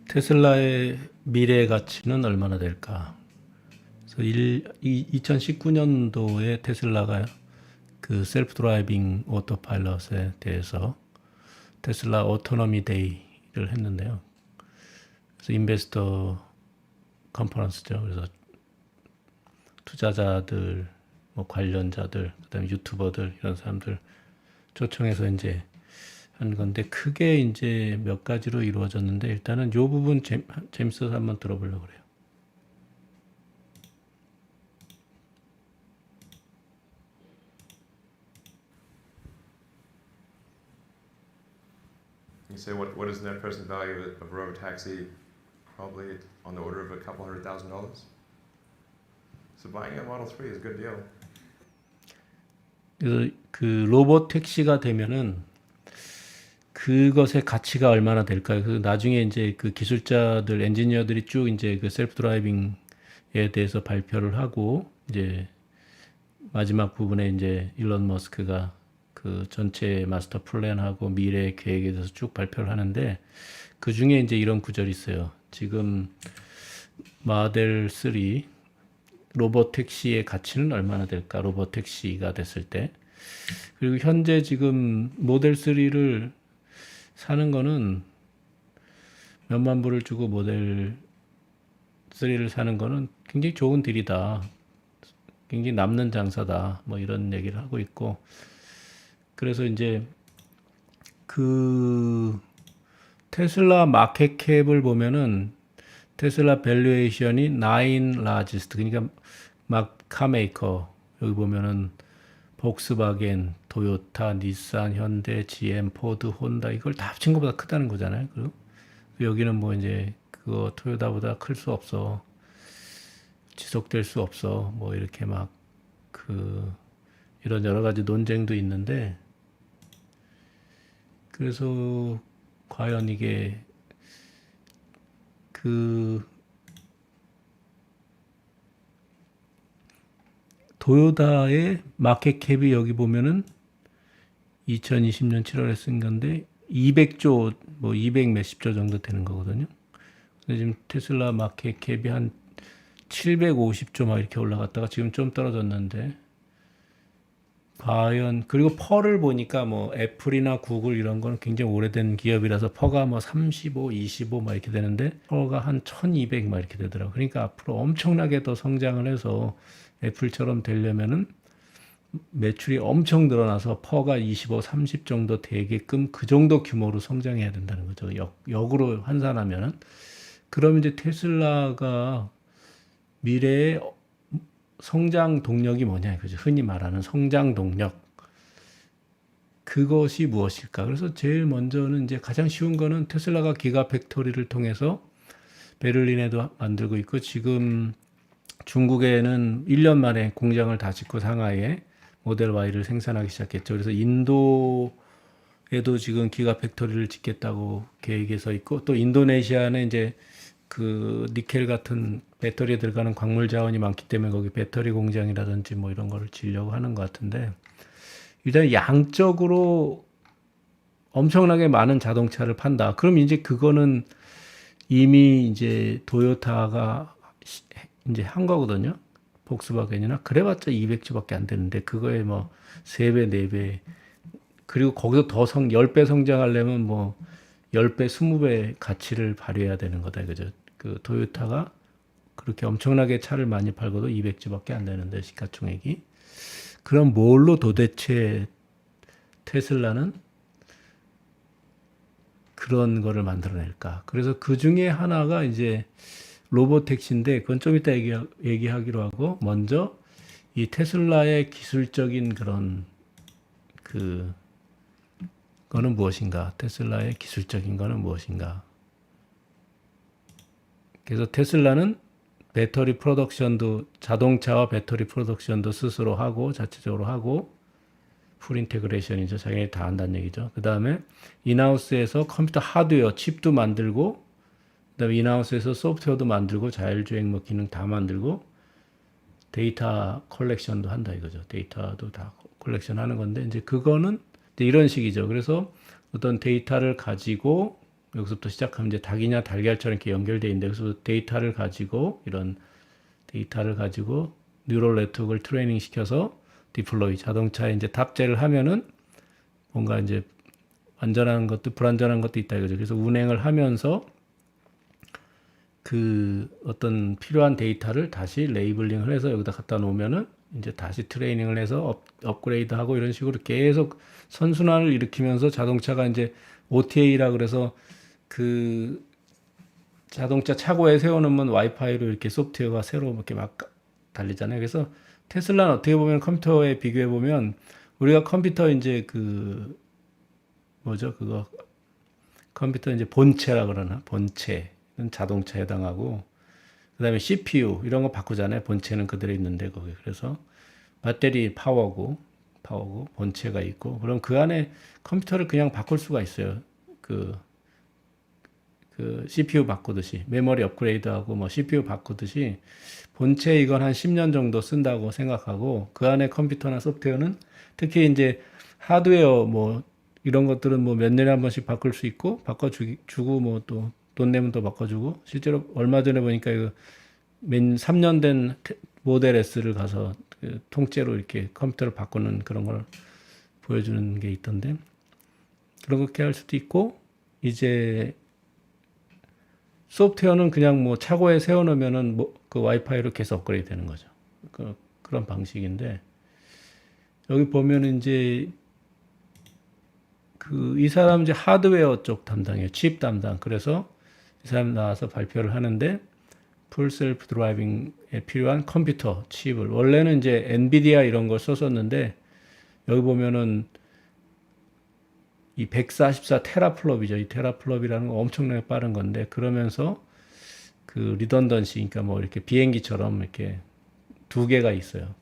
테슬라의 미래 가치는 얼마나 될까? 그래서 2019년도에 테슬라가 그 셀프 드라이빙 오토파일럿에 대해서 테슬라 오토노미 데이를 했는데요. 그래서 인베스터 컨퍼런스죠. 그래서 투자자들, 뭐 관련자들, 그다음에 유튜버들 이런 사람들 초청해서 이제 한 건데 크게 이제 몇 가지로 이루어졌는데 일단은 요 부분 재밌어서 한번 들어보려고 그래요. You say what is the net present value of a robotaxi? Probably on the order of a couple $100,000. So buying a Model 3 is a good deal. 그래서 그 로봇 택시가 되면은 그것의 가치가 얼마나 될까요? 그 나중에 이제 그 기술자들, 엔지니어들이 쭉 이제 그 셀프 드라이빙에 대해서 발표를 하고 이제 마지막 부분에 이제 일론 머스크가 그 전체 마스터 플랜하고 미래 계획에 대해서 쭉 발표를 하는데 그 중에 이제 이런 구절이 있어요. 지금 모델 3 로봇 택시의 가치는 얼마나 될까? 로봇 택시가 됐을 때. 그리고 현재 지금 모델 3를 사는 거는 몇만 불을 주고 모델 3를 사는 거는 굉장히 좋은 딜이다. 굉장히 남는 장사다. 뭐 이런 얘기를 하고 있고. 그래서 이제 그 테슬라 마켓캡을 보면은 테슬라 밸류에이션이 9 라지스트 그러니까 막 카메이커 여기 보면은 복스바겐, 토요타, 닛산, 현대, GM, 포드, 혼다 이걸 다 합친 것보다 크다는 거잖아요. 그리고 여기는 뭐 이제 그거 토요타보다 클 수 없어. 지속될 수 없어. 뭐 이렇게 막 그 이런 여러 가지 논쟁도 있는데 그래서 과연 이게 그 도요타의 마켓캡이 여기 보면은 2020년 7월에 쓴 건데 200조 뭐 200 몇십 조 정도 되는 거거든요. 근데 지금 테슬라 마켓캡이 한 750조 막 이렇게 올라갔다가 지금 좀 떨어졌는데 과연 그리고 퍼를 보니까 뭐 애플이나 구글 이런 거는 굉장히 오래된 기업이라서 퍼가 뭐 35, 25 막 이렇게 되는데 퍼가 한 1200 막 이렇게 되더라고. 그러니까 앞으로 엄청나게 더 성장을 해서 애플처럼 되려면은 매출이 엄청 늘어나서 퍼가 25, 30 정도 되게끔 그 정도 규모로 성장해야 된다는 거죠. 역으로 환산하면은 그럼 이제 테슬라가 미래의 성장 동력이 뭐냐 그죠? 흔히 말하는 성장 동력 그것이 무엇일까? 그래서 제일 먼저는 이제 가장 쉬운 거는 테슬라가 기가 팩토리를 통해서 베를린에도 만들고 있고 지금 중국에는 1년 만에 공장을 다 짓고 상하이에 모델 Y를 생산하기 시작했죠. 그래서 인도에도 지금 기가 팩토리를 짓겠다고 계획에 서 있고 또 인도네시아는 이제 그 니켈 같은 배터리에 들어가는 광물 자원이 많기 때문에 거기 배터리 공장이라든지 뭐 이런 거를 지으려고 하는 것 같은데 일단 양적으로 엄청나게 많은 자동차를 판다. 그럼 이제 그거는 이미 이제 도요타가 이제 한 거거든요. 복스바겐이나 그래봤자 200주밖에 안 되는데 그거에 뭐 3배, 4배 그리고 거기서 더 10배 성장하려면 뭐 10배, 20배 가치를 발휘해야 되는 거다. 그죠? 그 토요타가 그렇게 엄청나게 차를 많이 팔고도 200주밖에 안 되는데 시가총액이. 그럼 뭘로 도대체 테슬라는 그런 거를 만들어낼까? 그래서 그 중에 하나가 이제 로봇 택시인데 그건 좀 이따 얘기하기로 하고 먼저 이 테슬라의 기술적인 그런 그 거는 무엇인가? 테슬라의 기술적인 거는 무엇인가? 그래서 테슬라는 배터리 프로덕션도 자동차와 배터리 프로덕션도 스스로 하고 자체적으로 하고 풀 인테그레이션이죠. 자기네 다 한다는 얘기죠. 그 다음에 인하우스에서 컴퓨터 하드웨어 칩도 만들고 그다음에 인하우스에서 소프트웨어도 만들고 자율주행 뭐 기능 다 만들고 데이터 컬렉션도 한다 이거죠. 데이터도 다 컬렉션 하는 건데 이제 그거는 이제 이런 식이죠. 그래서 어떤 데이터를 가지고 여기서부터 시작하면 이제 닭이냐 달걀처럼 이렇게 연결돼 있는데 그래서 데이터를 가지고 이런 데이터를 가지고 뉴럴 네트워크를 트레이닝 시켜서 디플로이 자동차에 이제 탑재를 하면은 뭔가 이제 안전한 것도 불안전한 것도 있다 이거죠. 그래서 운행을 하면서 그 어떤 필요한 데이터를 다시 레이블링을 해서 여기다 갖다 놓으면은 이제 다시 트레이닝을 해서 업그레이드하고 이런 식으로 계속 선순환을 일으키면서 자동차가 이제 OTA라 그래서 그 자동차 차고에 세워놓으면 와이파이로 이렇게 소프트웨어가 새로 이렇게 막 달리잖아요. 그래서 테슬라는 어떻게 보면 컴퓨터에 비교해 보면 우리가 컴퓨터 이제 그 뭐죠 그거 컴퓨터 이제 본체라 그러나 본체는 자동차에 해당하고 그다음에 CPU 이런 거 바꾸잖아요. 본체는 그대로 있는데 거기 그래서 배터리 파워고 본체가 있고 그럼 그 안에 컴퓨터를 그냥 바꿀 수가 있어요. 그 CPU 바꾸듯이 메모리 업그레이드하고 뭐 CPU 바꾸듯이 본체 이건 한 10년 정도 쓴다고 생각하고 그 안에 컴퓨터나 소프트웨어는 특히 이제 하드웨어 뭐 이런 것들은 뭐 몇 년에 한 번씩 바꿀 수 있고 바꿔주고 뭐 또 돈 내면 또 바꿔주고 실제로 얼마 전에 보니까 이거 3년 된 모델 S를 가서 그 통째로 이렇게 컴퓨터를 바꾸는 그런 걸 보여주는 게 있던데 그렇게 할 수도 있고 이제 소프트웨어는 그냥 뭐 차고에 세워놓으면은 뭐 그 와이파이로 계속 업그레이드 되는 거죠. 그런 방식인데 여기 보면은 이제 이 사람 이제 하드웨어 쪽 담당이에요. 칩 담당. 그래서 이 사람 나와서 발표를 하는데 풀 셀프 드라이빙에 필요한 컴퓨터 칩을 원래는 이제 엔비디아 이런 걸 썼었는데 여기 보면은 이 144 테라플롭이죠. 이 테라플롭이라는 거 엄청나게 빠른 건데 그러면서 그 리던던시 그러니까 뭐 이렇게 비행기처럼 이렇게 두 개가 있어요.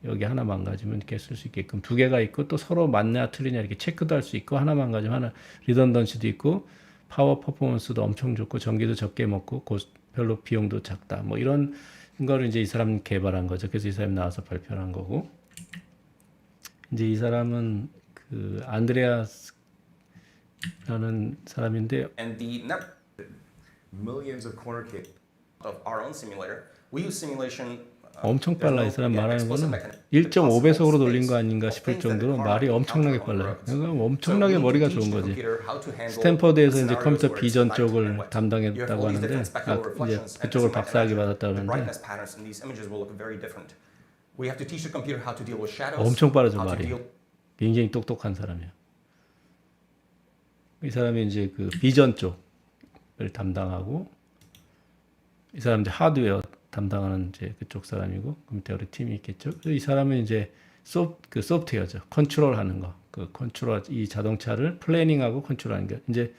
여기 하나 망가지면 이렇게 쓸 수 있게끔 두 개가 있고 또 서로 맞냐 틀리냐 이렇게 체크도 할 수 있고 하나 망가지면 하나 리던던시도 있고 파워 퍼포먼스도 엄청 좋고 전기도 적게 먹고 별로 비용도 작다. 뭐 이런 거를 이제 이 사람 개발한 거죠. 그래서 이 사람이 나와서 발표를 한 거고 이제 이 사람은 그 안드레아스라는 사람인데 And the Millions of corner cases. of our own simulator, we use simulation. 엄청 빨라. 이 사람 말하는 거는 1.5배속으로 돌린 거 아닌가 싶을 정도로 말이 엄청나게 빨라요. 그러니까 엄청나게 머리가 좋은 거지. 스탠퍼드에서 이제 컴퓨터 비전 쪽을 담당했다고 하는데 이제 그쪽을 박사학위 받았다고 하는데 엄청 빠르죠 말이. 굉장히 똑똑한 사람이에요. 이 사람이 이제 그 비전 쪽을 담당하고 이 사람 이제 하드웨어 담당하는 이제 그쪽 사람이고 컴퓨터 팀이 있겠죠. 그래서 이 사람은 이제 소프트웨어죠. 컨트롤하는 거. 그 컨트롤 이 자동차를 플래닝하고 컨트롤하는 게 이제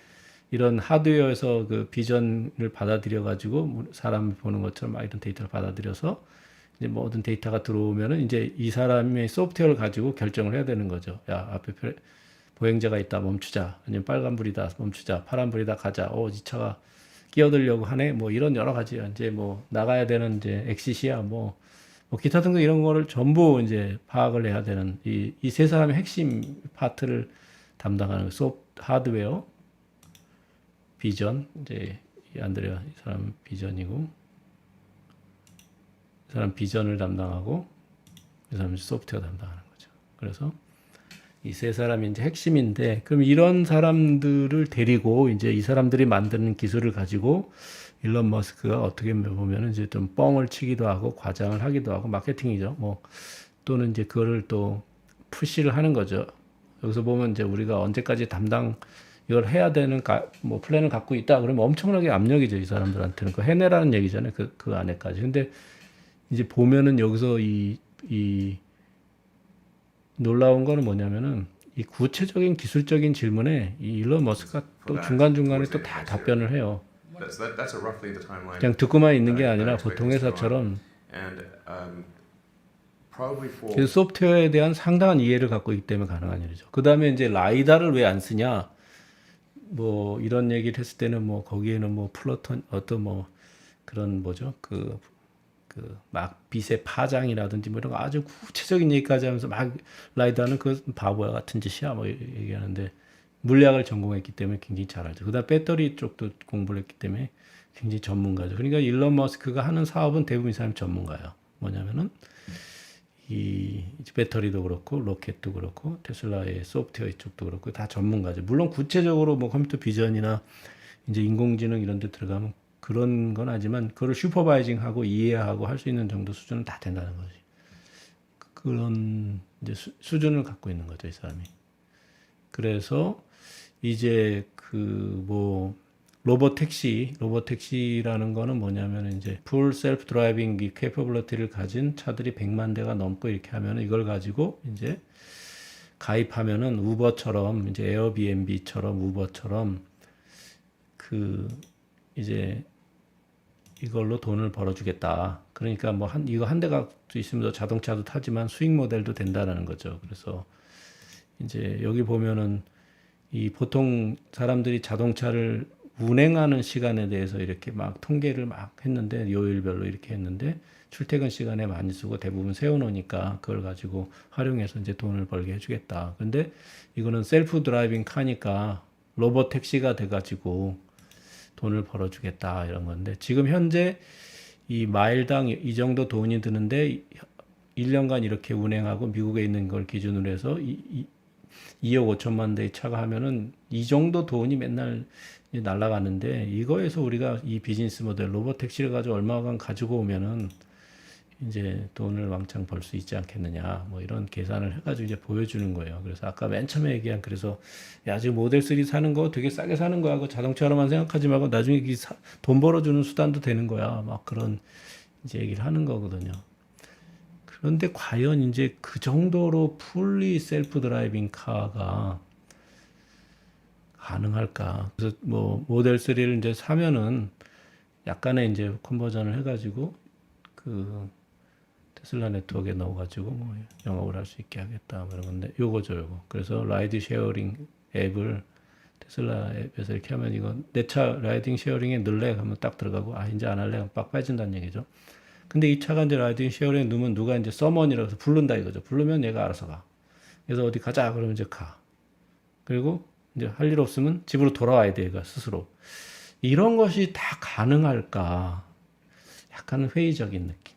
이런 하드웨어에서 그 비전을 받아들여 가지고 사람이 보는 것처럼 이런 데이터를 받아들여서 이제 모든 데이터가 들어오면은 이제 이 사람의 소프트웨어를 가지고 결정을 해야 되는 거죠. 야, 앞에 보행자가 있다 멈추자. 아니면 빨간불이다 멈추자. 파란불이다 가자. 이 차가 끼어들려고 하네. 뭐 이런 여러 가지 이제 뭐 나가야 되는 이제 엑시시야 뭐 기타 등등 이런 거를 전부 이제 파악을 해야 되는 이 세 사람의 핵심 파트를 담당하는 하드웨어 비전 이제 이 안드레아 이 사람 비전이고 이 사람 비전을 담당하고 이 사람 소프트웨어 담당하는 거죠. 그래서 이 세 사람이 이제 핵심인데, 그럼 이런 사람들을 데리고 이제 이 사람들이 만드는 기술을 가지고 일론 머스크가 어떻게 보면 이제 좀 뻥을 치기도 하고 과장을 하기도 하고 마케팅이죠. 뭐 또는 이제 그거를 또 푸시를 하는 거죠. 여기서 보면 이제 우리가 언제까지 이걸 해야 되는 뭐 플랜을 갖고 있다 그러면 엄청나게 압력이죠. 이 사람들한테는 그 해내라는 얘기잖아요. 그 안에까지. 근데 이제 보면은 여기서 이 놀라운 거는 뭐냐면은 이 구체적인 기술적인 질문에 이 일론 머스크가 또 중간중간에 또 다 답변을 해요. That's roughly the timeline. 그냥 듣고만 있는 게 아니라 보통 회사처럼 And probably for 그 소프트웨어에 대한 상당한 이해를 갖고 있기 때문에 가능한 일이죠. 그 다음에 이제 라이다를 왜 안 쓰냐 뭐 이런 얘기를 했을 때는 뭐 거기에는 뭐 플러톤 어떤 뭐 그런 뭐죠 막 빛의 파장이라든지 뭐 이런 거 아주 구체적인 얘기까지 하면서 막 라이다는 그 바보야 같은 짓이야 뭐 얘기하는데 물리학을 전공했기 때문에 굉장히 잘 알죠. 그다음 배터리 쪽도 공부를 했기 때문에 굉장히 전문가죠. 그러니까 일론 머스크가 하는 사업은 대부분 이 사람이 전문가예요. 뭐냐면은 이 배터리도 그렇고 로켓도 그렇고 테슬라의 소프트웨어 이쪽도 그렇고 다 전문가죠. 물론 구체적으로 뭐 컴퓨터 비전이나 이제 인공지능 이런 데 들어가면 그런 건 하지만 그걸 슈퍼바이징하고 이해하고 할 수 있는 정도 수준은 다 된다는 거지. 그런 이제 수준을 갖고 있는 거죠, 이 사람이. 그래서 이제 그 뭐 로봇택시라는 거는 뭐냐면 이제 풀 셀프 드라이빙 캐퍼블리티를 가진 차들이 100만 대가 넘고 이렇게 하면 이걸 가지고 이제 가입하면은 우버처럼 이제 에어비앤비처럼 우버처럼 그 이제 이걸로 돈을 벌어주겠다. 그러니까 뭐 이거 한 대가 있으면 자동차도 타지만 수익 모델도 된다라는 거죠. 그래서 이제 여기 보면은 이 보통 사람들이 자동차를 운행하는 시간에 대해서 이렇게 막 통계를 막 했는데 요일별로 이렇게 했는데 출퇴근 시간에 많이 쓰고 대부분 세워놓으니까 그걸 가지고 활용해서 이제 돈을 벌게 해주겠다. 근데 이거는 셀프 드라이빙 카니까 로봇 택시가 돼가지고 돈을 벌어주겠다 이런 건데 지금 현재 이 마일당 이 정도 돈이 드는데 1년간 이렇게 운행하고 미국에 있는 걸 기준으로 해서 2억 5천만 대의 차가 하면은 이 정도 돈이 맨날 날아가는데 이거에서 우리가 이 비즈니스 모델 로봇 택시를 가지고 얼마간 가지고 오면은 이제 돈을 왕창 벌 수 있지 않겠느냐 뭐 이런 계산을 해가지고 이제 보여주는 거예요. 그래서 아까 맨 처음에 얘기한 그래서 야 지금 모델 3 사는 거 되게 싸게 사는 거야. 그 자동차로만 생각하지 말고 나중에 돈 벌어주는 수단도 되는 거야. 막 그런 이제 얘기를 하는 거거든요. 그런데 과연 이제 그 정도로 풀리 셀프 드라이빙 카가 가능할까? 그래서 뭐 모델 3를 이제 사면은 약간의 이제 컨버전을 해가지고 그 테슬라 네트워크에 넣어가지고 뭐 영업을 할 수 있게 하겠다 뭐 이런 건데 요거죠 요거. 그래서 라이드 쉐어링 앱을 테슬라 앱에서 이렇게 하면 이거 내 차 라이딩 쉐어링에 넣을래 하면 딱 들어가고 아 이제 안 할래 하면 빡 빠진다는 얘기죠. 근데 이 차가 이제 라이딩 쉐어링에 넣으면 누가 이제 서먼이라고 해서 부른다 이거죠. 부르면 얘가 알아서 가. 그래서 어디 가자 그러면 이제 가. 그리고 이제 할 일 없으면 집으로 돌아와야 돼 얘가 스스로. 이런 것이 다 가능할까? 약간 회의적인 느낌.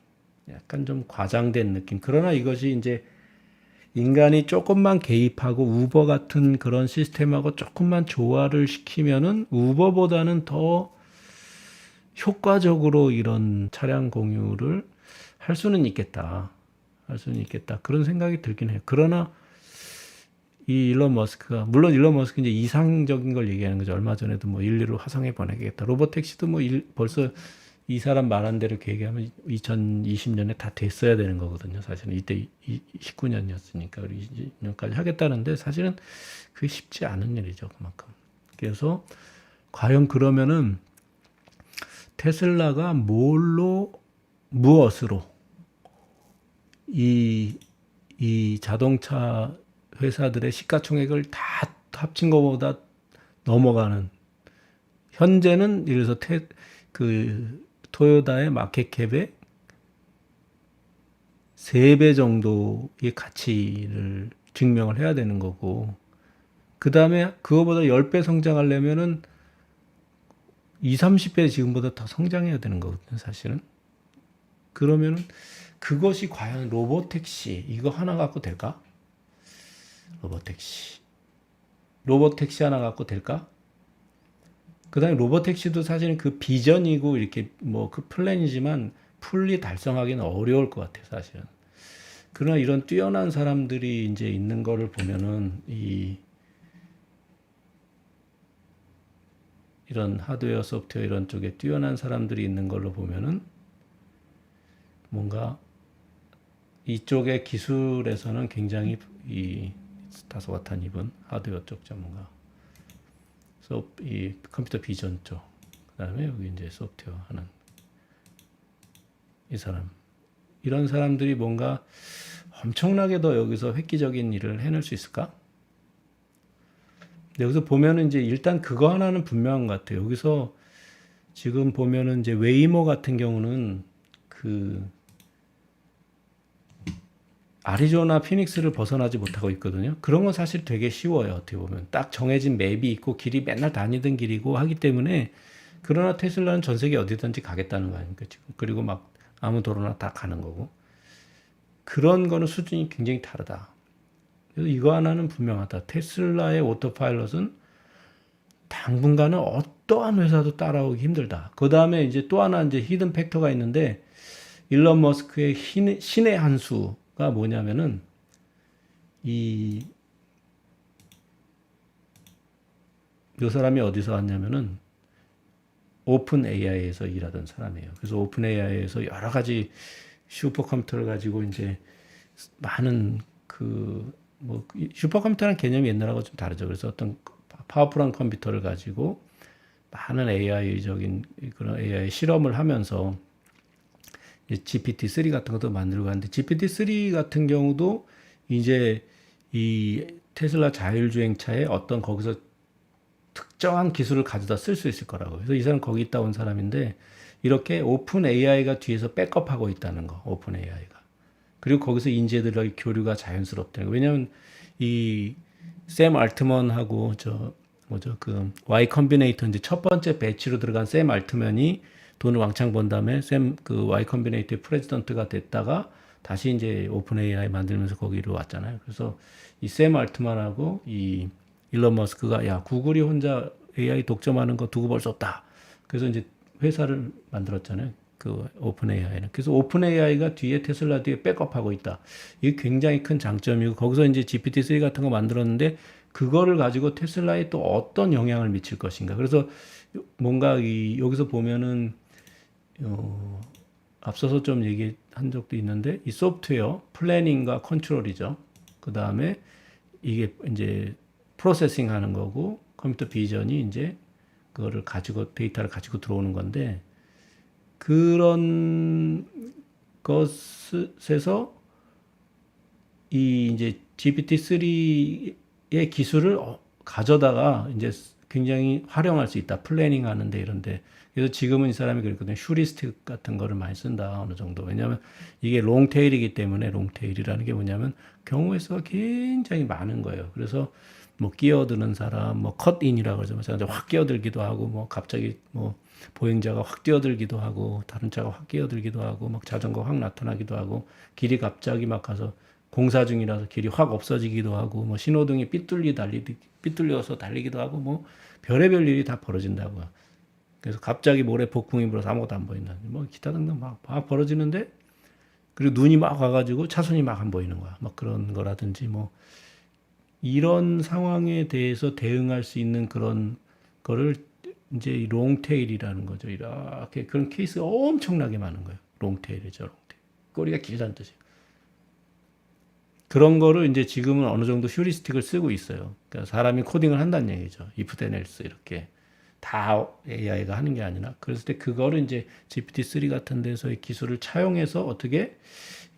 약간 좀 과장된 느낌. 그러나 이것이 이제 인간이 조금만 개입하고 우버 같은 그런 시스템하고 조금만 조화를 시키면은 우버보다는 더 효과적으로 이런 차량 공유를 할 수는 있겠다. 할 수는 있겠다. 그런 생각이 들긴 해요. 그러나 이 일론 머스크가 물론 일론 머스크 이제 이상적인 걸 얘기하는 거죠. 얼마 전에도 뭐 인류를 화성에 보내겠다. 로봇 택시도 뭐 벌써 이 사람 말한 대로 계획하면 2020년에 다 됐어야 되는 거거든요. 사실은 이때 19년이었으니까 20년까지 하겠다는데 사실은 그게 쉽지 않은 일이죠. 그만큼. 그래서 과연 그러면은 테슬라가 무엇으로 이 자동차 회사들의 시가총액을 다 합친 것보다 넘어가는 현재는 예를 들어서 토요타의 마켓캡의 3배 정도의 가치를 증명을 해야 되는 거고 그 다음에 그거보다 10배 성장하려면은 20-30배 지금보다 더 성장해야 되는 거거든요, 사실은. 그러면은 그것이 과연 로봇택시 이거 하나 갖고 될까? 로봇택시 하나 갖고 될까? 그 다음에 로봇택시도 사실은 그 비전이고 이렇게 뭐 그 플랜이지만 풀리 달성하기는 어려울 것 같아요, 사실은. 그러나 이런 뛰어난 사람들이 이제 있는 거를 보면은 이런 하드웨어, 소프트웨어 이런 쪽에 뛰어난 사람들이 있는 걸로 보면은 뭔가 이쪽의 기술에서는 굉장히 다소곳한 입은 하드웨어 쪽 전문가, 이 컴퓨터 비전 쪽, 그다음에 여기 이제 소프트웨어 하는 이 사람, 이런 사람들이 뭔가 엄청나게 더 여기서 획기적인 일을 해낼 수 있을까? 여기서 보면은 이제 일단 그거 하나는 분명한 것 같아요. 여기서 지금 보면은 이제 웨이모 같은 경우는 그 아리조나 피닉스를 벗어나지 못하고 있거든요. 그런 건 사실 되게 쉬워요. 어떻게 보면 딱 정해진 맵이 있고 길이 맨날 다니던 길이고 하기 때문에 그러나 테슬라는 전 세계 어디든지 가겠다는 거 아닙니까 지금. 그리고 막 아무 도로나 다 가는 거고 그런 거는 수준이 굉장히 다르다. 그래서 이거 하나는 분명하다. 테슬라의 오토파일럿은 당분간은 어떠한 회사도 따라오기 힘들다. 그 다음에 이제 또 하나 이제 히든 팩터가 있는데 일론 머스크의 신의 한 수가 뭐냐면은 이 사람이 어디서 왔냐면은 오픈 AI에서 일하던 사람이에요. 그래서 오픈 AI에서 여러 가지 슈퍼컴퓨터를 가지고 이제 많은 뭐 슈퍼컴퓨터라는 개념이 옛날하고 좀 다르죠. 그래서 어떤 파워풀한 컴퓨터를 가지고 많은 AI적인 그런 AI 실험을 하면서 GPT-3 같은 것도 만들고 하는데 GPT-3 같은 경우도 이제 이 테슬라 자율주행차에 어떤 거기서 특정한 기술을 가져다 쓸 수 있을 거라고. 그래서 이 사람 거기 있다 온 사람인데 이렇게 오픈 AI가 뒤에서 백업하고 있다는 거. 오픈 AI가. 그리고 거기서 인재들의 교류가 자연스럽다는 거. 왜냐하면 이 샘 알트먼하고 그 Y 컴비네이터 이제 첫 번째 배치로 들어간 샘 알트먼이 돈을 왕창 번 다음에 그 Y 컴비네이터의 프레지던트가 됐다가 다시 이제 오픈 AI 만들면서 거기로 왔잖아요. 그래서 이 샘 알트만하고 이 일론 머스크가 야 구글이 혼자 AI 독점하는 거 두고 볼 수 없다. 그래서 이제 회사를 만들었잖아요. 그 오픈 AI는. 그래서 오픈 AI가 뒤에 테슬라 뒤에 백업하고 있다. 이게 굉장히 큰 장점이고 거기서 이제 GPT-3 같은 거 만들었는데 그거를 가지고 테슬라에 또 어떤 영향을 미칠 것인가. 그래서 뭔가 여기서 보면은 앞서서 좀 얘기한 적도 있는데 이 소프트웨어 플래닝과 컨트롤이죠. 그 다음에 이게 이제 프로세싱 하는 거고 컴퓨터 비전이 이제 그거를 가지고 데이터를 가지고 들어오는 건데 그런 것에서 이 이제 GPT-3의 기술을 가져다가 이제 굉장히 활용할 수 있다. 플래닝 하는데 이런데. 그래서 지금은 이 사람이 그랬거든요. 슈리스틱 같은 거를 많이 쓴다. 어느 정도. 왜냐하면 이게 롱테일이기 때문에 롱테일이라는 게 뭐냐면 경우의 수가 굉장히 많은 거예요. 그래서 뭐 끼어드는 사람, 뭐 컷인이라고 그러죠. 확 끼어들기도 하고, 뭐 갑자기 뭐 보행자가 확 뛰어들기도 하고, 다른 차가 확 끼어들기도 하고, 막 자전거 확 나타나기도 하고, 길이 갑자기 막 가서 공사 중이라서 길이 확 없어지기도 하고, 뭐 신호등이 삐뚤려서 달리기도 하고, 뭐 별의별 일이 다 벌어진다고요. 그래서 갑자기 모래 폭풍이 불어서 아무것도 안 보인다. 뭐 기타 등등 막 벌어지는데, 그리고 눈이 막 와가지고 차선이 막 안 보이는 거야. 막 그런 거라든지 뭐 이런 상황에 대해서 대응할 수 있는 그런 거를 이제 롱테일이라는 거죠. 이렇게 그런 케이스가 엄청나게 많은 거예요. 롱테일이죠, 롱테일. 꼬리가 길다는 뜻이에요. 그런 거를 이제 지금은 어느 정도 휴리스틱을 쓰고 있어요. 그러니까 사람이 코딩을 한다는 얘기죠. if then else 이렇게 다 AI가 하는 게 아니라 그랬을 때 그거를 이제 GPT-3 같은 데서의 기술을 차용해서 어떻게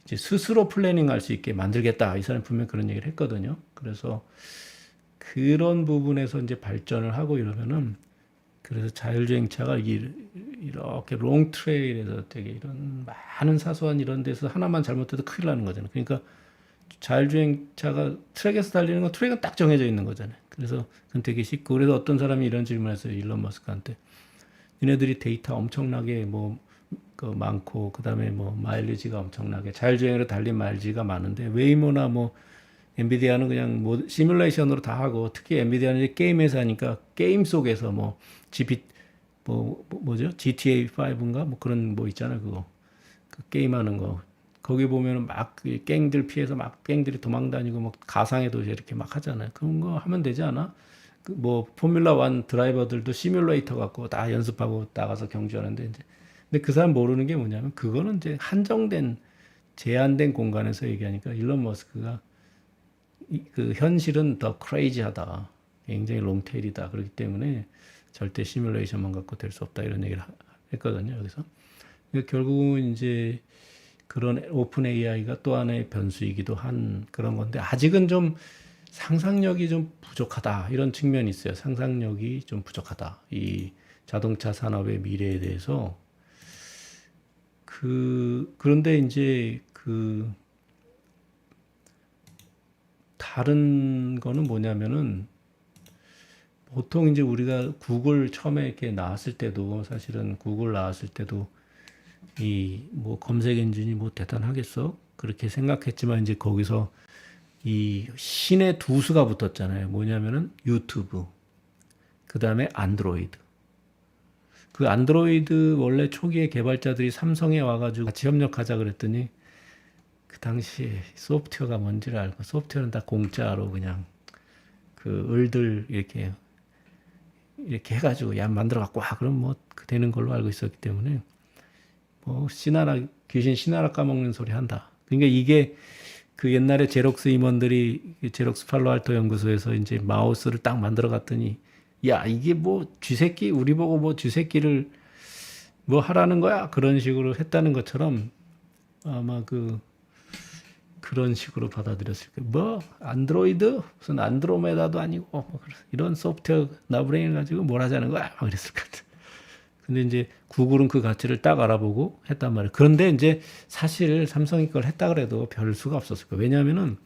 이제 스스로 플래닝할 수 있게 만들겠다. 이 사람이 분명 그런 얘기를 했거든요. 그래서 그런 부분에서 이제 발전을 하고 이러면은 그래서 자율주행차가 이렇게 롱 트레일에서 되게 이런 많은 사소한 이런 데서 하나만 잘못해도 큰일 나는 거잖아요. 그러니까 자율주행차가 트랙에서 달리는 건 트랙은 딱 정해져 있는 거잖아요. 그래서 그건 되게 쉽고 그래서 어떤 사람이 이런 질문을 했어요. 일론 머스크한테. 니네들이 데이터 엄청나게 많고 그다음에 뭐 마일리지가 엄청나게 자율주행으로 달린 마일리지가 많은데 웨이모나 뭐 엔비디아는 그냥 뭐 시뮬레이션으로 다 하고 특히 엔비디아는 이제 게임 회사니까 게임 속에서 뭐죠? GTA 5인가 뭐 그런 뭐 있잖아요. 그거 그 게임하는 거 거기 보면은 막 갱들 피해서 막 갱들이 도망다니고 뭐 가상의 도시 이렇게 막 하잖아요. 그런 거 하면 되지 않아? 그 뭐 포뮬라 1 드라이버들도 시뮬레이터 갖고 다 연습하고 나가서 경주하는데 이제 근데 그 사람 모르는 게 뭐냐면 그거는 이제 한정된 제한된 공간에서 얘기하니까 일론 머스크가 그 현실은 더 크레이지하다. 굉장히 롱테일이다. 그렇기 때문에 절대 시뮬레이션만 갖고 될 수 없다. 이런 얘기를 했거든요. 여기서. 그러니까 결국은 이제 그런 오픈 AI가 또 하나의 변수이기도 한 그런 건데 아직은 좀 상상력이 좀 부족하다. 이런 측면이 있어요. 상상력이 좀 부족하다. 이 자동차 산업의 미래에 대해서 그런데 이제 다른 거는 뭐냐면은 보통 이제 우리가 구글 처음에 이렇게 나왔을 때도 사실은 구글 나왔을 때도 이 뭐 검색 엔진이 뭐 대단하겠어? 그렇게 생각했지만 이제 거기서 이 신의 두 수가 붙었잖아요. 뭐냐면은 유튜브, 그 다음에 안드로이드. 그 안드로이드 원래 초기에 개발자들이 삼성에 와가지고 같이 협력하자 그랬더니 그 당시에 소프트웨어가 뭔지를 알고 소프트웨어는 다 공짜로 그냥 그 을들 이렇게 해가지고 야 만들어 갖고 와 그럼 뭐 되는 걸로 알고 있었기 때문에 뭐 씨나라 귀신 씨나라 까먹는 소리 한다. 그러니까 이게 그 옛날에 제록스 임원들이 제록스 팔로알토 연구소에서 이제 마우스를 딱 만들어 갔더니 야 이게 뭐 쥐새끼 우리 보고 뭐 쥐새끼를 뭐 하라는 거야 그런 식으로 했다는 것처럼 아마 그런 식으로 받아들였을 거예요. 뭐 안드로이드 무슨 안드로메다도 아니고 뭐 이런 소프트웨어 나부랭이 가지고 뭘 하자는 거야 막 그랬을 것 같아. 근데 이제 구글은 그 가치를 딱 알아보고 했단 말이에요. 그런데 이제 사실 삼성이 그걸 했다 그래도 별 수가 없었을 거예요. 왜냐하면은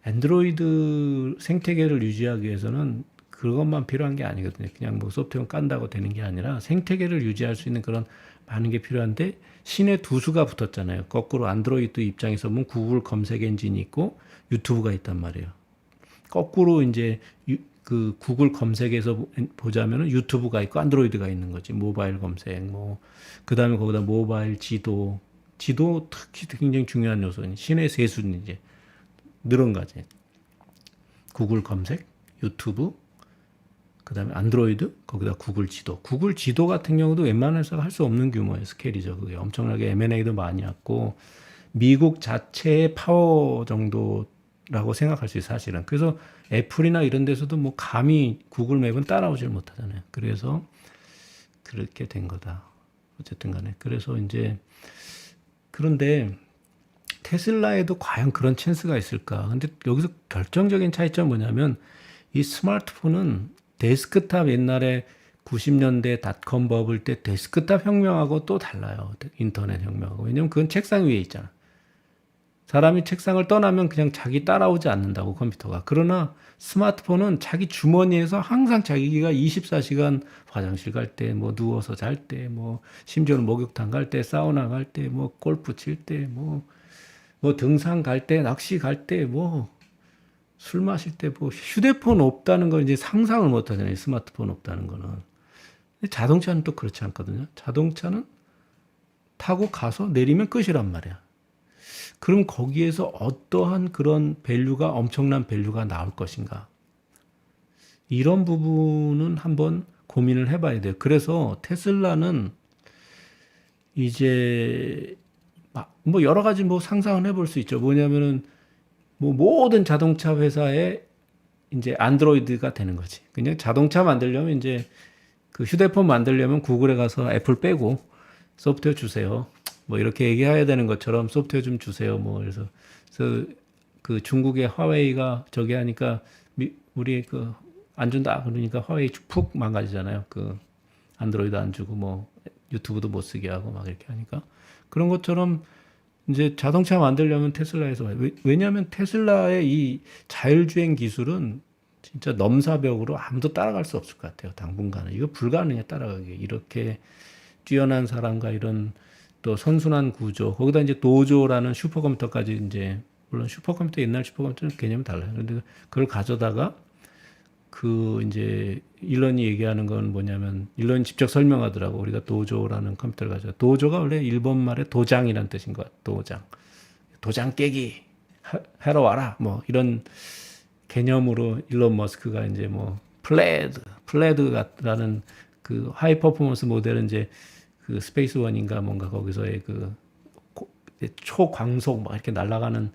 안드로이드 생태계를 유지하기 위해서는 그것만 필요한 게 아니거든요. 그냥 뭐 소프트웨어 깐다고 되는 게 아니라 생태계를 유지할 수 있는 그런 많은 게 필요한데 신의 두 수가 붙었잖아요. 거꾸로 안드로이드 입장에서 보면 구글 검색 엔진이 있고 유튜브가 있단 말이에요. 거꾸로 이제 그 구글 검색에서 보자면은 유튜브가 있고 안드로이드가 있는 거지. 모바일 검색 뭐 그다음에 거기다 모바일 지도 특히 굉장히 중요한 요소는 신의 세 수는 이제 늘은 거지. 구글 검색, 유튜브, 그다음에 안드로이드, 거기다 구글 지도. 구글 지도 같은 경우도 웬만한 회사가 할 수 없는 규모의 스케일이죠. 그게 엄청나게 M&A도 많이 왔고 미국 자체의 파워 정도라고 생각할 수 있어요, 사실은. 그래서 애플이나 이런 데서도 뭐 감히 구글 맵은 따라오질 못하잖아요. 그래서 그렇게 된 거다. 어쨌든 간에. 그래서 이제 그런데 테슬라에도 과연 그런 찬스가 있을까? 근데 여기서 결정적인 차이점은 뭐냐면 이 스마트폰은 데스크탑 옛날에 90년대 닷컴 버블 때 데스크탑 혁명하고 또 달라요. 인터넷 혁명하고. 왜냐면 그건 책상 위에 있잖아. 사람이 책상을 떠나면 그냥 자기 따라오지 않는다고 컴퓨터가. 그러나 스마트폰은 자기 주머니에서 항상 자기가 24시간 화장실 갈 때, 뭐 누워서 잘 때, 뭐 심지어는 목욕탕 갈 때, 사우나 갈 때, 뭐 골프 칠 때, 뭐 등산 갈 때, 낚시 갈 때, 뭐 술 마실 때 뭐 휴대폰 없다는 걸 이제 상상을 못 하잖아요. 스마트폰 없다는 거는. 근데 자동차는 또 그렇지 않거든요. 자동차는 타고 가서 내리면 끝이란 말이야. 그럼 거기에서 어떠한 그런 밸류가 엄청난 밸류가 나올 것인가? 이런 부분은 한번 고민을 해봐야 돼요. 그래서 테슬라는 이제 뭐 여러 가지 뭐 상상을 해볼 수 있죠. 뭐냐면은 뭐 모든 자동차 회사에 이제 안드로이드가 되는 거지. 그냥 자동차 만들려면 이제 그 휴대폰 만들려면 구글에 가서 애플 빼고 소프트웨어 주세요. 뭐 이렇게 얘기해야 되는 것처럼 소프트웨어 좀 주세요. 뭐 그래서 그 중국의 화웨이가 저기 하니까 우리 그 안 준다 그러니까 화웨이 푹 망가지잖아요. 그 안드로이드 안 주고 뭐 유튜브도 못 쓰게 하고 막 이렇게 하니까 그런 것처럼 이제 자동차 만들려면 테슬라에서 왜냐하면 테슬라의 이 자율주행 기술은 진짜 넘사벽으로 아무도 따라갈 수 없을 것 같아요. 당분간은 이거 불가능해 따라가기. 이렇게 뛰어난 사람과 이런 또 선순환 구조 거기다 이제 도조라는 슈퍼컴퓨터까지 이제 물론 슈퍼컴퓨터 옛날 슈퍼컴퓨터는 개념이 달라요. 그런데 그걸 가져다가 그 이제 일런이 얘기하는 건 뭐냐면 일런이 직접 설명하더라고. 우리가 도조라는 컴퓨터를 가져. 도조가 원래 일본 말에 도장이라는 뜻인 것 같아. 도장 깨기 하러 와라. 뭐 이런 개념으로 일론 머스크가 이제 뭐 플레드라는 그 하이 퍼포먼스 모델은 이제 그 스페이스 원인가 뭔가 거기서의 그 초광속 막 이렇게 날아가는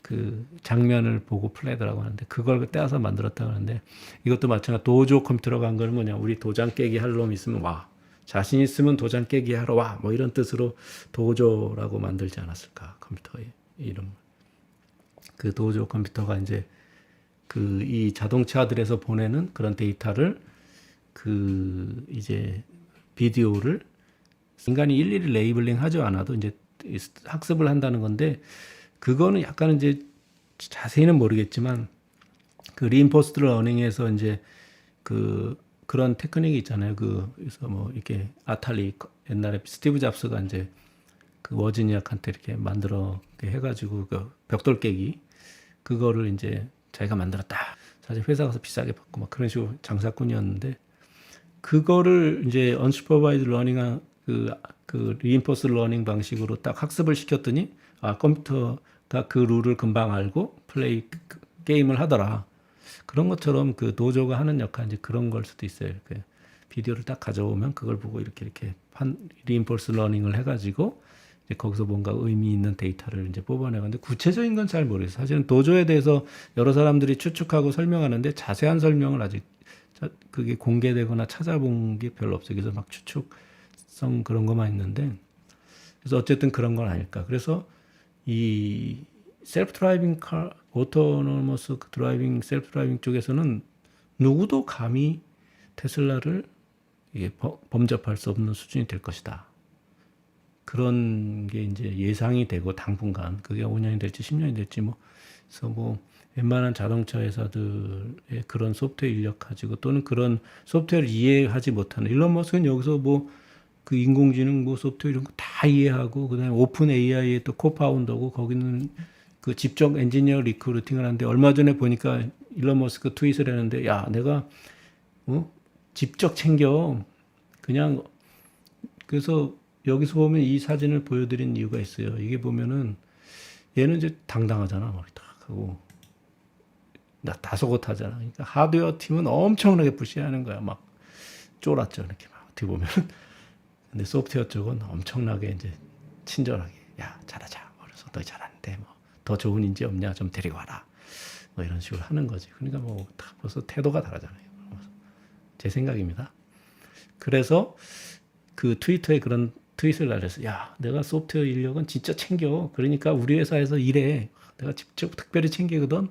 그 장면을 보고 플레드라고 하는데 그걸 떼어서 만들었다고 하는데 이것도 마찬가지 도조 컴퓨터라고 한 거는 뭐냐 우리 도장 깨기 할 놈 있으면 와 자신 있으면 도장 깨기 하러 와 뭐 이런 뜻으로 도조라고 만들지 않았을까 컴퓨터의 이름 그 도조 컴퓨터가 이제 그 이 자동차들에서 보내는 그런 데이터를 그 이제 비디오를 인간이 일일이 레이블링 하지 않아도 이제 학습을 한다는 건데 그거는 약간 이제 자세히는 모르겠지만 그 리인포스드 러닝에서 이제 그런 테크닉이 있잖아요. 그래서 뭐 이렇게 아탈리 옛날에 스티브 잡스가 이제 그 워지니악한테 이렇게 만들어 이렇게 해가지고 그 벽돌 깨기 그거를 이제 자기가 만들었다. 사실 회사 가서 비싸게 받고 막 그런 식으로 장사꾼이었는데 그거를 이제 언슈퍼바이드 러닝한 그 리인포스 러닝 방식으로 딱 학습을 시켰더니 컴퓨터가 그 룰을 금방 알고 게임을 하더라. 그런 것처럼 그 노조가 하는 역할 이제 그런 걸 수도 있어요. 그 비디오를 딱 가져오면 그걸 보고 이렇게 리인포스 러닝을 해가지고 이제 거기서 뭔가 의미 있는 데이터를 이제 뽑아내는데 구체적인 건 잘 모르겠어요. 사실은 노조에 대해서 여러 사람들이 추측하고 설명하는데 자세한 설명을 아직 그게 공개되거나 찾아본 게 별로 없어요. 그래서 막 추측성 그런 것만 있는데 그래서 어쨌든 그런 건 아닐까. 그래서 이 셀프 드라이빙 오토노머스 드라이빙 셀프 드라이빙 쪽에서는 누구도 감히 테슬라를 이게 범접할 수 없는 수준이 될 것이다. 그런 게 이제 예상이 되고 당분간 그게 5년이 될지 10년이 될지 그래서 웬만한 자동차 회사들의 그런 소프트웨어 인력 가지고 또는 그런 소프트웨어를 이해하지 못하는 일론 머스크는 여기서 그 인공지능 소프트웨어 이런 거 다 이해하고 그다음에 오픈 AI의 또 코파운더고 거기는 그 직접 엔지니어 리크루팅을 하는데 얼마 전에 보니까 일론 머스크 트윗을 했는데 야 내가 직접 챙겨 그냥 그래서 여기서 보면 이 사진을 보여드린 이유가 있어요. 이게 보면은 얘는 이제 당당하잖아 머리 딱 하고 나 다소곳하잖아. 그러니까 하드웨어 팀은 엄청나게 푸시하는 거야. 막 쫄았죠 이렇게 막 어떻게 보면. 근데 소프트웨어 쪽은 엄청나게 이제 친절하게 야 잘하자. 그래서 너 잘하는데 더 좋은 인재 없냐 좀 데리고 와라. 이런 식으로 하는 거지. 그러니까 다 벌써 태도가 다르잖아요. 제 생각입니다. 그래서 그 트위터에 그런 트윗을 날려서 야 내가 소프트웨어 인력은 진짜 챙겨. 그러니까 우리 회사에서 일해. 내가 직접 특별히 챙기거든.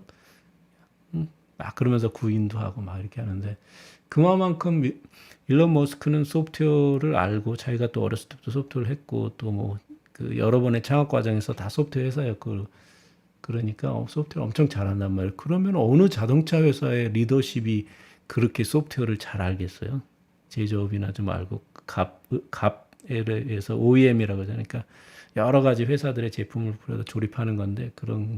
그러면서 구인도 하고 막 이렇게 하는데 그만큼 일론 머스크는 소프트웨어를 알고 자기가 또 어렸을 때부터 소프트웨어를 했고 또 그 여러 번의 창업 과정에서 다 소프트웨어 회사였고 그러니까 소프트웨어 엄청 잘한단 말이에요. 그러면 어느 자동차 회사의 리더십이 그렇게 소프트웨어를 잘 알겠어요? 제조업이나 좀 알고 갑에서 OEM이라고 하잖아요. 그러니까 여러 가지 회사들의 제품을 뿌려서 조립하는 건데 그런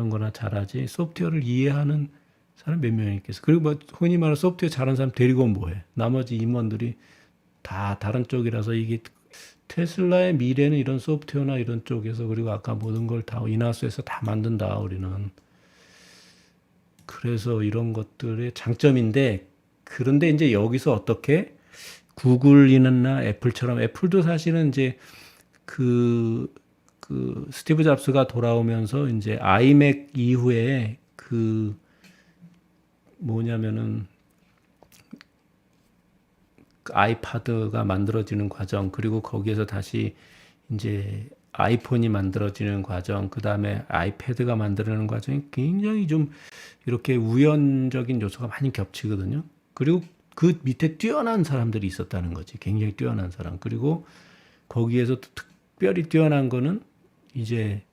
거나 잘하지 소프트웨어를 이해하는 사람 몇 명이 있겠어. 그리고 흔히 말하는 소프트웨어 잘하는 사람 데리고 오면 뭐해. 나머지 임원들이 다 다른 쪽이라서 이게 테슬라의 미래는 이런 소프트웨어나 이런 쪽에서 그리고 아까 모든 걸 다 인하우스에서 다 만든다 우리는. 그래서 이런 것들의 장점인데 그런데 이제 여기서 어떻게 구글이나 애플처럼 애플도 사실은 이제 그 스티브 잡스가 돌아오면서 이제 아이맥 이후에 뭐냐면은 아이파드가 만들어지는 과정 그리고 거기에서 다시 이제 아이폰이 만들어지는 과정 그 다음에 아이패드가 만들어지는 과정이 굉장히 좀 이렇게 우연적인 요소가 많이 겹치거든요. 그리고 그 밑에 뛰어난 사람들이 있었다는 거지. 굉장히 뛰어난 사람. 그리고 거기에서 특별히 뛰어난 거는 이제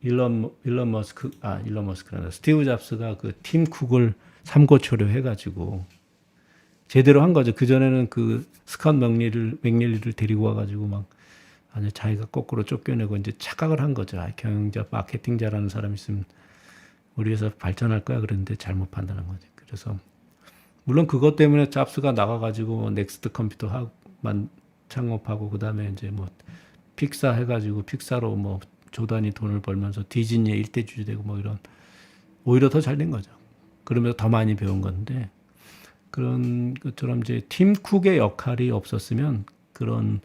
일론 머스크나 스티브 잡스가 그 팀 쿡을 삼고초려 해가지고 제대로 한 거죠. 그 전에는 그 스캇 맥닐리를 데리고 와가지고 막 아주 자기가 거꾸로 쫓겨내고 이제 착각을 한 거죠. 경영자, 마케팅 잘하는 사람 있으면 우리 회사 발전할 거야 그랬는데 잘못 판단한 거죠. 그래서 물론 그것 때문에 잡스가 나가가지고 넥스트 컴퓨터 창업하고 그 다음에 이제 픽사 해가지고 픽사로 조단이 돈을 벌면서 디즈니의 일대주주 되고 이런 오히려 더 잘 된 거죠. 그러면서 더 많이 배운 건데 그런 것처럼 이제 팀 쿡의 역할이 없었으면 그런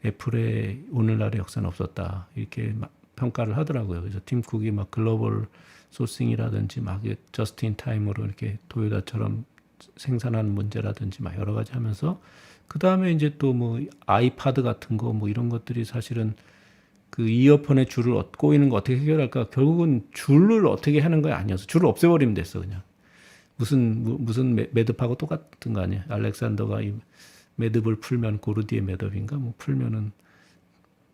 애플의 오늘날의 역사는 없었다 이렇게 평가를 하더라고요. 그래서 팀 쿡이 글로벌 소싱이라든지 저스트 인 타임으로 이렇게 토요타처럼 생산하는 문제라든지 여러 가지 하면서 그 다음에 이제 또 아이파드 같은 거 이런 것들이 사실은 그 이어폰에 줄을 꼬이는 거 어떻게 해결할까? 결국은 줄을 어떻게 하는 거 아니어서 줄을 없애버리면 됐어 그냥. 무슨 매듭하고 똑같은 거 아니야? 알렉산더가 이 매듭을 풀면 고르디의 매듭인가? 풀면은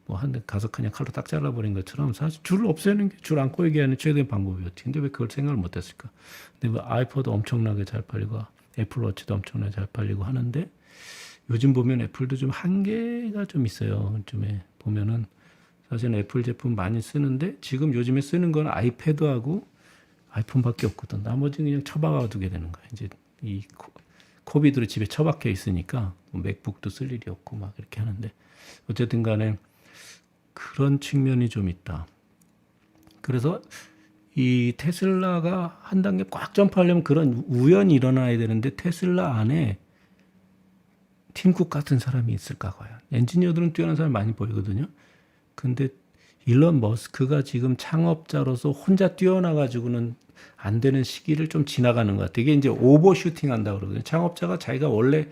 뭐 한 대 가서 그냥 칼로 딱 잘라버린 것처럼 사실 줄을 없애는 게 줄 안 꼬이게 하는 최대한 방법이었지. 근데 왜 그걸 생각을 못했을까? 근데 뭐 아이포드 엄청나게 잘 팔리고 애플워치도 엄청나게 잘 팔리고 하는데 요즘 보면 애플도 좀 한계가 좀 있어요. 요즘에 보면은 사실은 애플 제품 많이 쓰는데 지금 요즘에 쓰는 건 아이패드하고 아이폰밖에 없거든. 나머지는 그냥 처박아 두게 되는 거야. 이제 이 코비드로 집에 처박혀 있으니까 뭐 맥북도 쓸 일이 없고 막 이렇게 하는데 어쨌든 간에 그런 측면이 좀 있다. 그래서 이 테슬라가 한 단계 꽉 점프하려면 그런 우연이 일어나야 되는데 테슬라 안에 팀쿡 같은 사람이 있을까 과연. 엔지니어들은 뛰어난 사람 많이 보이거든요. 근데 일론 머스크가 지금 창업자로서 혼자 뛰어나 가지고는 안 되는 시기를 좀 지나가는 것 같아요. 이게 이제 오버슈팅 한다 그러거든요. 창업자가 자기가 원래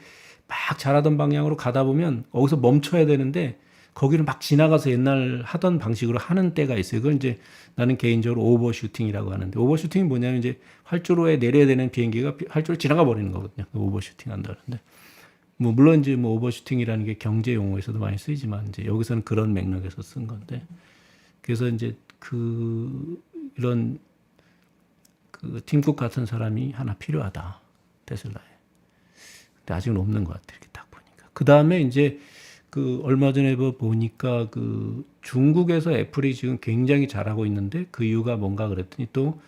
막 잘하던 방향으로 가다 보면 거기서 멈춰야 되는데 거기를 막 지나가서 옛날 하던 방식으로 하는 때가 있어요. 그걸 이제 나는 개인적으로 오버슈팅이라고 하는데 오버슈팅이 뭐냐면 이제 활주로에 내려야 되는 비행기가 활주로 지나가 버리는 거거든요. 오버슈팅 한다는데 뭐 물론 이제 뭐 오버슈팅이라는 게 경제 용어에서도 많이 쓰이지만 이제 여기서는 그런 맥락에서 쓴 건데 그래서 이제 이런 그 팀쿡 같은 사람이 하나 필요하다 테슬라에. 근데 아직은 없는 것 같아 이렇게 딱 보니까. 그 다음에 이제 그 얼마 전에 보니까 그 중국에서 애플이 지금 굉장히 잘하고 있는데 그 이유가 뭔가 그랬더니 또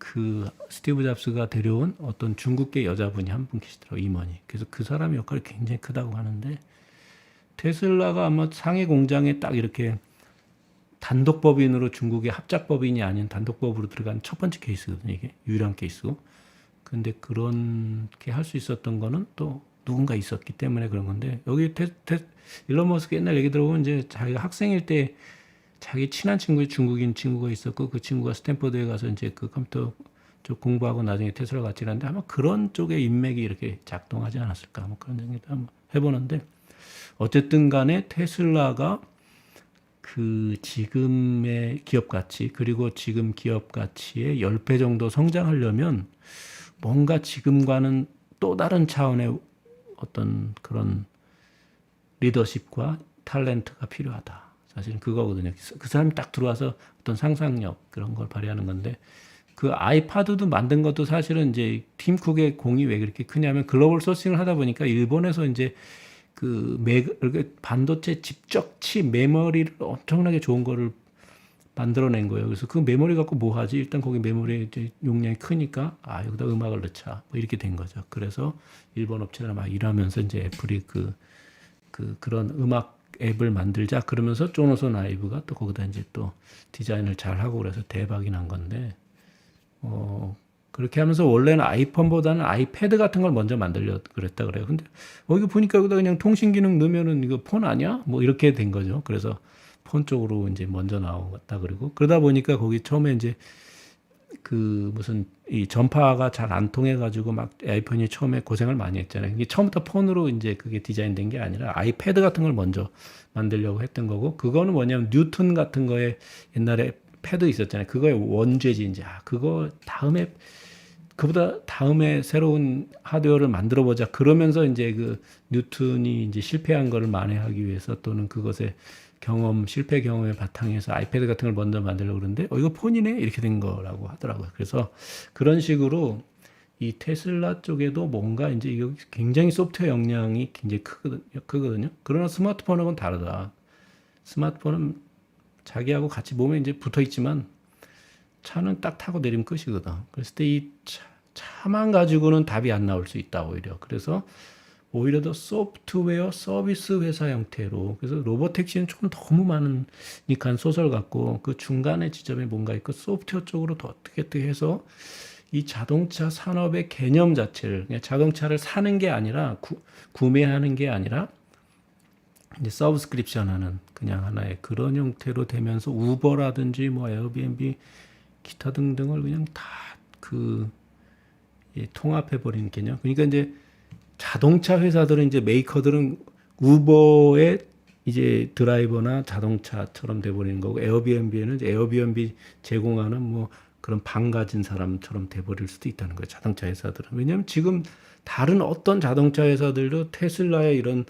그 스티브 잡스가 데려온 어떤 중국계 여자분이 한 분 계시더라고 임원이. 그래서 그 사람의 역할이 굉장히 크다고 하는데 테슬라가 아마 상해 공장에 딱 이렇게 단독법인으로 중국의 합작법인이 아닌 단독법으로 들어간 첫 번째 케이스거든요. 이게 유일한 케이스고. 근데 그렇게 할 수 있었던 거는 또 누군가 있었기 때문에 그런 건데 여기 일론 머스크 옛날 얘기 들어보면 이제 자기가 학생일 때 자기 친한 친구의 중국인 친구가 있었고 그 친구가 스탠퍼드에 가서 이제 그 컴퓨터 쪽 공부하고 나중에 테슬라 같이 일하는데 아마 그런 쪽의 인맥이 이렇게 작동하지 않았을까 뭐 그런 생각도 한번 해보는데 어쨌든 간에 테슬라가 그 지금의 기업 가치 그리고 지금 기업 가치의 10배 정도 성장하려면 뭔가 지금과는 또 다른 차원의 어떤 그런 리더십과 탤런트가 필요하다. 사실은 그거거든요. 그 사람이 딱 들어와서 어떤 상상력 그런 걸 발휘하는 건데 그 아이패드도 만든 것도 사실은 이제 팀 쿡의 공이 왜 그렇게 크냐면 글로벌 소싱을 하다 보니까 일본에서 이제 그 반도체 집적치 메모리를 엄청나게 좋은 거를 만들어낸 거예요. 그래서 그 메모리 갖고 뭐 하지? 일단 거기 메모리 이제 용량이 크니까 여기다 음악을 넣자. 뭐 이렇게 된 거죠. 그래서 일본 업체랑 막 일하면서 이제 애플이 그런 음악 앱을 만들자 그러면서 조너선 아이브가 또 거기다 이제 또 디자인을 잘 하고 그래서 대박이 난 건데 그렇게 하면서 원래는 아이폰보다는 아이패드 같은 걸 먼저 만들려 그랬다 그래요. 근데 이거 보니까 여기다 그냥 통신 기능 넣으면은 이거 폰 아니야? 뭐 이렇게 된 거죠. 그래서 폰 쪽으로 이제 먼저 나왔다 그리고 그러다 보니까 거기 처음에 이제 그 무슨 이 전파가 잘 안 통해 가지고 막 아이폰이 처음에 고생을 많이 했잖아요. 이게 처음부터 폰으로 이제 그게 디자인된 게 아니라 아이패드 같은 걸 먼저 만들려고 했던 거고 그거는 뭐냐면 뉴턴 같은 거에 옛날에 패드 있었잖아요. 그거의 원죄지 이제 그거 그보다 다음에 새로운 하드웨어를 만들어 보자. 그러면서 이제 그 뉴턴이 이제 실패한 거를 만회하기 위해서 또는 그것의 실패 경험의 바탕에서 아이패드 같은 걸 먼저 만들려고 그러는데 이거 폰이네 이렇게 된 거라고 하더라고요. 그래서 그런 식으로 이 테슬라 쪽에도 뭔가 이제 이거 굉장히 소프트웨어 역량이 굉장히 크거든요. 그러나 스마트폰하고는 다르다. 스마트폰은 자기하고 같이 몸에 이제 붙어 있지만 차는 딱 타고 내리면 끝이거든. 그랬을 때 이 차만 가지고는 답이 안 나올 수 있다 오히려. 그래서 오히려 더 소프트웨어 서비스 회사 형태로 그래서 로보택시는 조금 너무 많으니까 소설 같고 그 중간의 지점에 뭔가 있고 소프트웨어 쪽으로 더 어떻게 해서 이 자동차 산업의 개념 자체를 그냥 자동차를 사는 게 아니라 구매하는 게 아니라 이제 서브스크립션 하는 그냥 하나의 그런 형태로 되면서 우버라든지 뭐 에어비앤비 기타 등등을 그냥 다 통합해 버리는 개념. 그러니까 이제 자동차 회사들은 이제 메이커들은 우버의 이제 드라이버나 자동차처럼 돼버리는 거고 에어비앤비에는 에어비앤비 제공하는 뭐 그런 방 가진 사람처럼 돼버릴 수도 있다는 거예요. 자동차 회사들은. 왜냐하면 지금 다른 어떤 자동차 회사들도 테슬라의 이런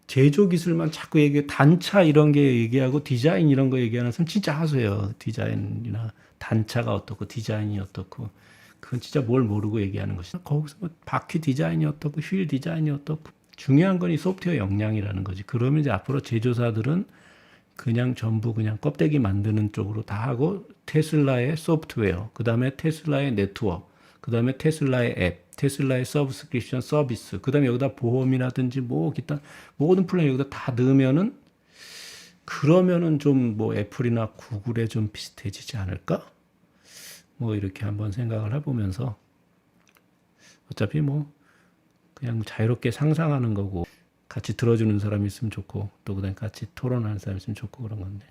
제조 기술만 자꾸 얘기해. 단차 이런 게 얘기하고 디자인 이런 거 얘기하는 사람 진짜 하세요. 디자인이나 단차가 어떻고 디자인이 어떻고. 그건 진짜 뭘 모르고 얘기하는 것이다. 거기서 뭐 바퀴 디자인이 어떻고 휠 디자인이 어떻고. 중요한 건 이 소프트웨어 역량이라는 거지. 그러면 이제 앞으로 제조사들은 그냥 전부 그냥 껍데기 만드는 쪽으로 다 하고 테슬라의 소프트웨어, 그 다음에 테슬라의 네트워크, 그 다음에 테슬라의 앱, 테슬라의 서브스크립션 서비스, 그 다음에 여기다 보험이라든지 뭐 기타 모든 플랜 여기다 다 넣으면은 그러면은 좀 뭐 애플이나 구글에 좀 비슷해지지 않을까? 뭐 이렇게 한번 생각을 해보면서 어차피 뭐 그냥 자유롭게 상상하는 거고 같이 들어주는 사람이 있으면 좋고 또 그다음에 같이 토론하는 사람이 있으면 좋고 그런 건데